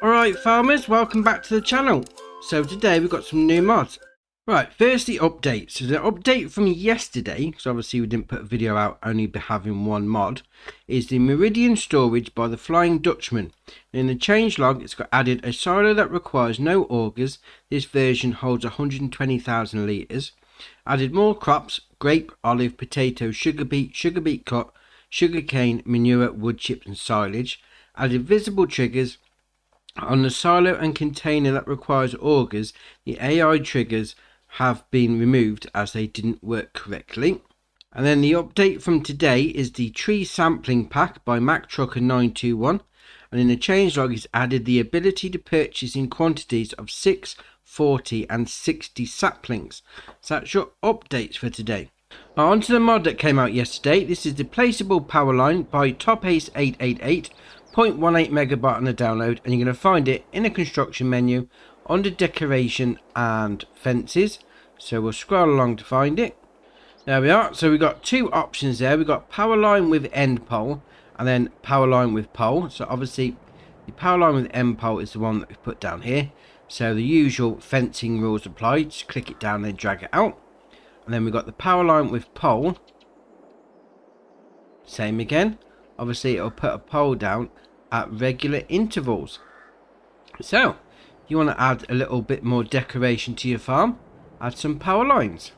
Alright farmers, welcome back to the channel. So today we've got some new mods. Right, first the update. So the update from yesterday, because obviously we didn't put a video out, only having one mod, is the Meridian storage by the Flying Dutchman. In the changelog, it's got added a silo that requires no augers. This version holds 120,000 litres. Added more crops: grape, olive, potato, sugar beet cut, sugar cane, manure, wood chips and silage. Added visible triggers. On the silo and container that requires augers, the AI triggers have been removed as they didn't work correctly. And then the update from today is the tree sampling pack by MacTrucker921. And in the changelog is added the ability to purchase in quantities of 6, 40 and 60 saplings. So that's your updates for today. Now onto the mod that came out yesterday. This is the Placeable power line by TopAce888. 0.18 megabyte on the download, and you're going to find it in the construction menu under decoration and fences. So we'll scroll along to find it. There we are. So we've got two options there. We've got power line with end pole and then power line with pole. So obviously the power line with end pole is the one that we put down here. So the usual fencing rules apply. Just click it down and drag it out. And then we've got the power line with pole. Same again. Obviously it'll put a pole down at regular intervals. So if you want to add a little bit more decoration to your farm, add some power lines.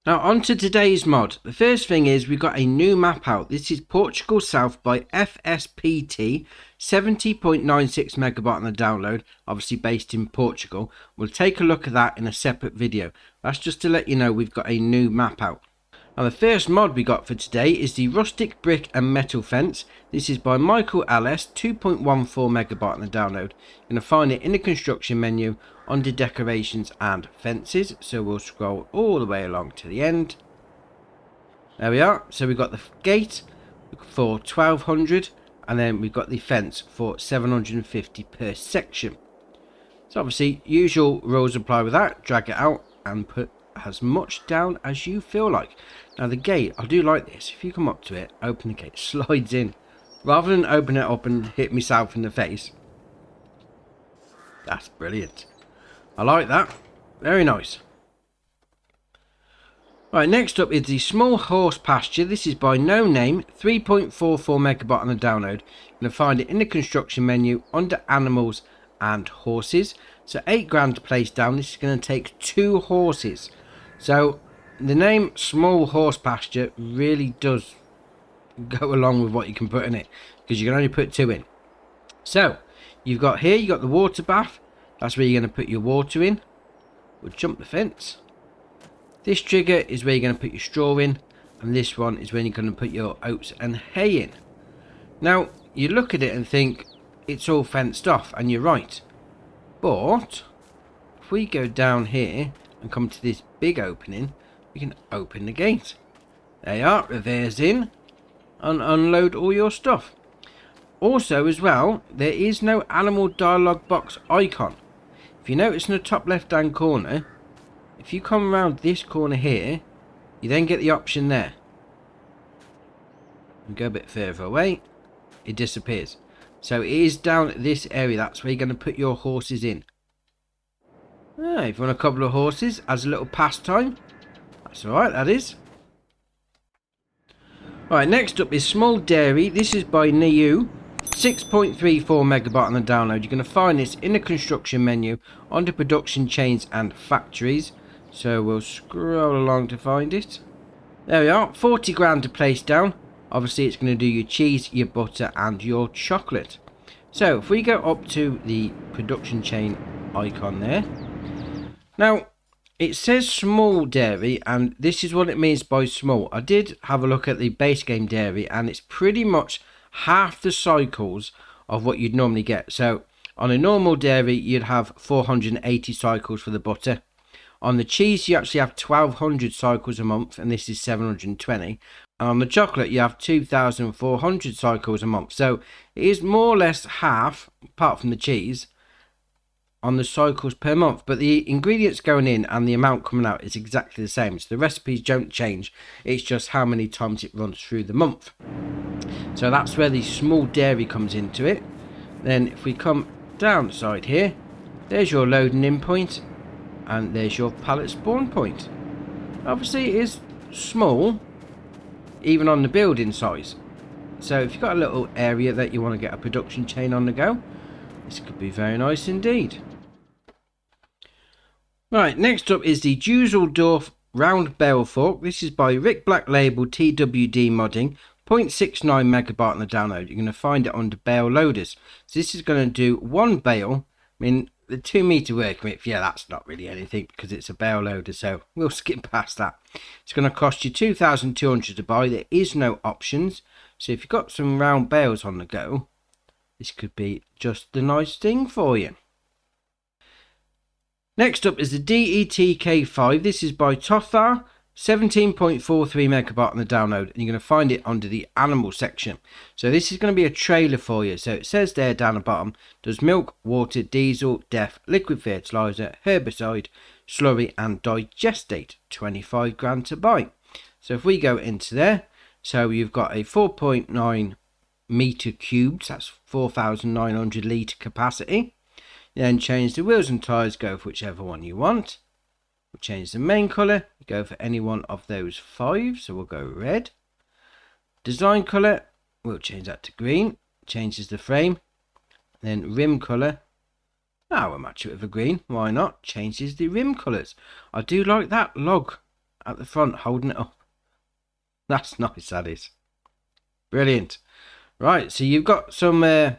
Now on to today's mod. The first thing is we've got a new map out. This is Portugal South by FSPT, 70.96 megabyte on the download, obviously based in Portugal. We'll take a look at that in a separate video. That's just to let you know we've got a new map out. Now the first mod we got for today is the Rustic brick and metal fence. This is by Michael LS, 2.14 megabyte on the download. You're going to find it in the construction menu under decorations and fences. So we'll scroll all the way along to the end. There we are. So we've got the gate for 1200 and then we've got the fence for 750 per section. So obviously usual rules apply with that. Drag it out and put as much down as you feel like. Now the gate, I do like this. If you come up to it, open the gate, it slides in. Rather than open it up and hit myself in the face. That's brilliant. I like that. Very nice. Right, next up is the small horse pasture. This is by No Name, 3.44 megabyte on the download. You're going to find it in the construction menu under animals and horses. So 8 grand to place down. This is going to take 2 horses. So the name small horse pasture really does go along with what you can put in it, because you can only put 2 in. So you've got here, you've got the water bath. That's where you're going to put your water in. We'll jump the fence. This trigger is where you're going to put your straw in, and this one is when you're going to put your oats and hay in. Now you look at it and think it's all fenced off, and you're right, but if we go down here and come to this big opening, we can open the gate. There you are, reverse in and unload all your stuff. Also as well, there is no animal dialogue box icon. If you notice in the top left hand corner, if you come around this corner here, you then get the option there. And go a bit further away, it disappears. So it is down at this area. That's where you're going to put your horses in. If you want a couple of horses as a little pastime, that's alright, that is. Right, next up is Small Dairy. This is by Niu, 6.34 megabyte on the download. You're going to find this in the construction menu under production chains and factories. So we'll scroll along to find it. There we are, 40 grand to place down. Obviously it's going to do your cheese, your butter and your chocolate. So if we go up to the production chain icon there. Now it says small dairy, and this is what it means by small. I did have a look at the base game dairy, and it's pretty much half the cycles of what you'd normally get. So on a normal dairy you'd have 480 cycles for the butter. On the cheese you actually have 1200 cycles a month, and this is 720. And on the chocolate you have 2400 cycles a month. So it is more or less half, apart from the cheese, on the cycles per month, but the ingredients going in and the amount coming out is exactly the same. So the recipes don't change, it's just how many times it runs through the month. So that's where the small dairy comes into it. Then if we come down the side here, there's your loading in point, and there's your pallet spawn point. Obviously it is small, even on the building size. So if you've got a little area that you want to get a production chain on the go, this could be very nice indeed. Right, next up is the Dusseldorf round bale fork. This is by Rick Black Label TWD modding, 0.69 megabyte on the download. You're going to find it under bale loaders. So this is going to do one bale. I mean, the 2 meter working width, yeah, that's not really anything because it's a bale loader, so we'll skip past that. It's going to cost you 2,200 to buy. There is no options, so if you've got some round bales on the go, this could be just the nice thing for you. Next up is the DETK5. This is by Tothar, 17.43 megabyte on the download, and you're going to find it under the animal section. So this is going to be a trailer for you. So it says there down the bottom, does milk, water, diesel, DEF, liquid fertilizer, herbicide, slurry and digestate. 25 grand to buy. So if we go into there, so you've got a 4.9 meter cubes, that's 4,900 litre capacity. Then change the wheels and tyres, go for whichever one you want. We'll change the main colour, go for any one of those 5, so we'll go red. Design colour, we'll change that to green, changes the frame. Then rim colour, we'll match it with a green, why not, changes the rim colours. I do like that log at the front holding it up. That's nice, that is. Brilliant. Right, so you've got some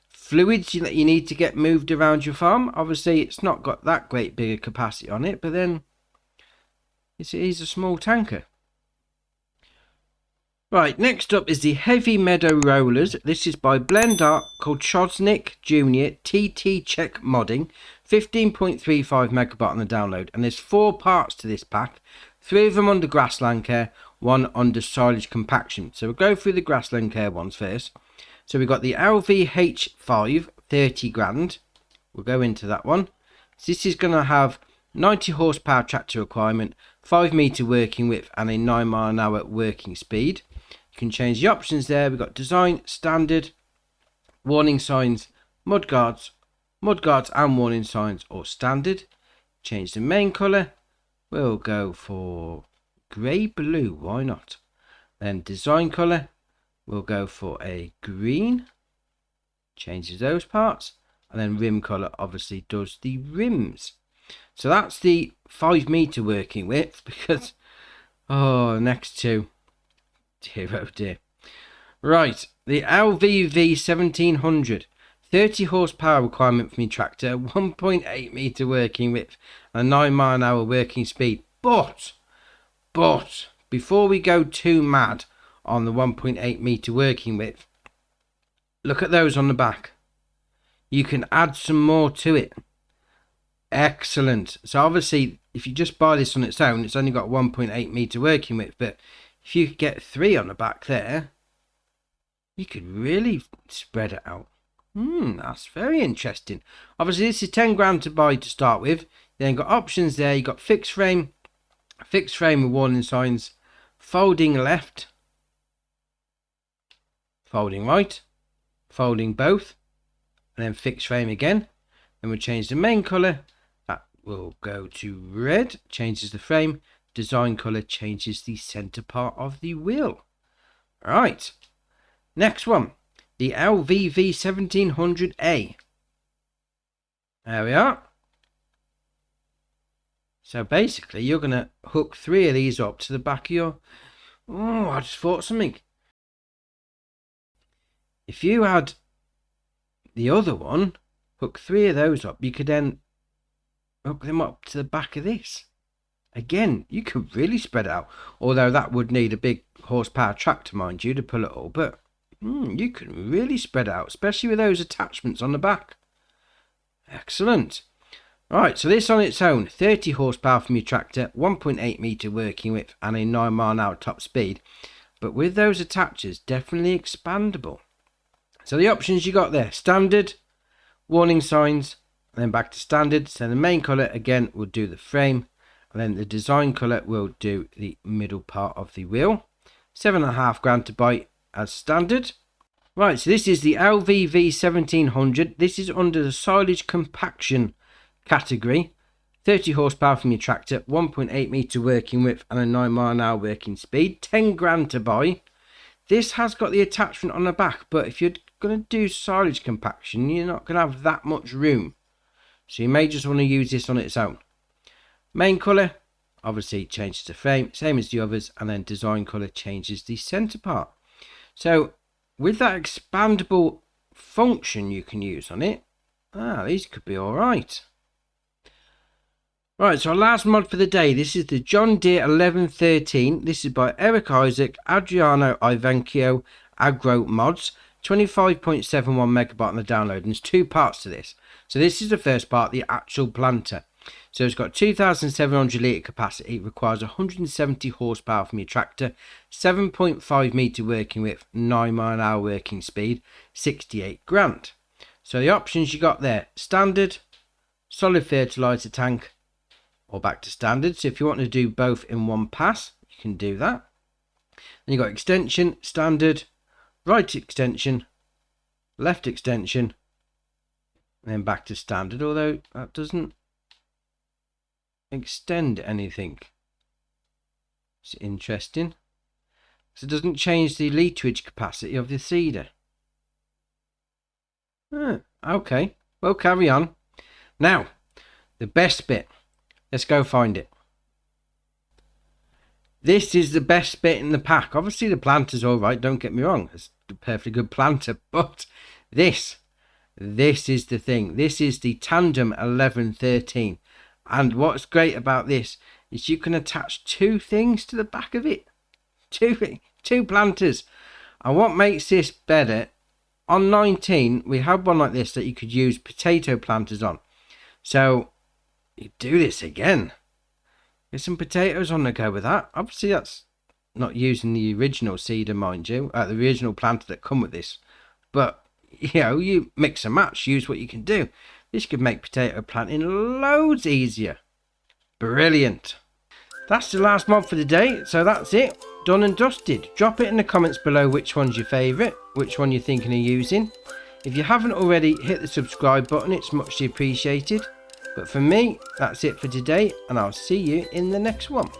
fluids that you need to get moved around your farm. Obviously it's not got that great big a capacity on it, but then it is a small tanker. Right, next up is the Heavy Meadow Rollers. This is by Blendart, called Chosnick Jr. TT Check Modding, 15.35 megabyte on the download, and there's 4 parts to this pack, 3 of them under grassland care, 1 under silage compaction. So we'll go through the grassland care ones first. So we've got the LVH5, 30 grand. We'll go into that one. So this is going to have 90 horsepower tractor requirement, 5 meter working width and a 9 mile an hour working speed. You can change the options there. We've got design, standard, warning signs, mudguards and warning signs, or standard. Change the main colour. We'll go for grey blue, why not? Then design colour. We'll go for a green, changes those parts, and then rim colour obviously does the rims. So that's the 5 meter working width, because next to dear, oh dear. Right, the LVV 1700, 30 horsepower requirement for my tractor, 1.8 meter working width and 9 mile an hour working speed. But before we go too mad on the 1.8 meter working width, look at those on the back. You can add some more to it. Excellent. So obviously if you just buy this on its own, it's only got 1.8 meter working width, but if you get 3 on the back there, you could really spread it out. That's very interesting. Obviously this is 10 grand to buy to start with. Then got options there. You got fixed frame with warning signs, folding left, folding right, folding both, and then fixed frame again. Then we'll change the main colour. That will go to red, changes the frame. Design colour changes the centre part of the wheel. Right, next one, the LVV 1700A. There we are. So basically you're going to hook 3 of these up to the back of your... I just thought something. If you had the other one, hook 3 of those up, you could then hook them up to the back of this. Again, you could really spread it out. Although that would need a big horsepower tractor, mind you, to pull it all. But you can really spread it out, especially with those attachments on the back. Excellent. Right, so this on its own, 30 horsepower from your tractor, 1.8 meter working width and a 9 mile an hour top speed. But with those attachers, definitely expandable. So the options you got there, standard, warning signs, and then back to standard. So the main colour again will do the frame, and then the design colour will do the middle part of the wheel. 7.5 grand to buy as standard. Right, so this is the LVV 1700. This is under the silage compaction category. 30 horsepower from your tractor, 1.8 metre working width and a 9 mile an hour working speed. 10 grand to buy. This has got the attachment on the back, but if you're going to do silage compaction, you're not going to have that much room. So you may just want to use this on its own. Main colour, obviously changes the frame, same as the others, and then design colour changes the centre part. So with that expandable function you can use on it, these could be alright. Right, so our last mod for the day, this is the John Deere 1113. This is by Eric Isaac, Adriano Ivancio, Agro Mods. 25.71 megabyte on the download, and there's two parts to this. So this is the first part, the actual planter. So it's got 2,700 litre capacity, requires 170 horsepower from your tractor, 7.5 metre working width, 9 mile an hour working speed, 68 grand. So the options you got there, standard, solid fertiliser tank, or back to standard. So if you want to do both in one pass, you can do that. Then you got extension, standard, right extension, left extension, and then back to standard, although that doesn't extend anything. It's interesting. So it doesn't change the literage capacity of the seeder. Okay, well, carry on. Now, the best bit. Let's go find it. This is the best bit in the pack. Obviously the planter's alright, don't get me wrong. It's a perfectly good planter, but this is the thing. This is the Tandem 1113. And what's great about this is you can attach two things to the back of it. Two planters. And what makes this better, on 19 we had one like this that you could use potato planters on. So you do this again. Get some potatoes on the go with that. Obviously that's not using the original seeder, mind you, the original planter that come with this. But you know, you mix and match, use what you can do. This could make potato planting loads easier. Brilliant. That's the last mod for the day, so that's it. Done and dusted. Drop it in the comments below which one's your favourite, which one you're thinking of using. If you haven't already, hit the subscribe button, it's muchly appreciated. But for me, that's it for today, and I'll see you in the next one.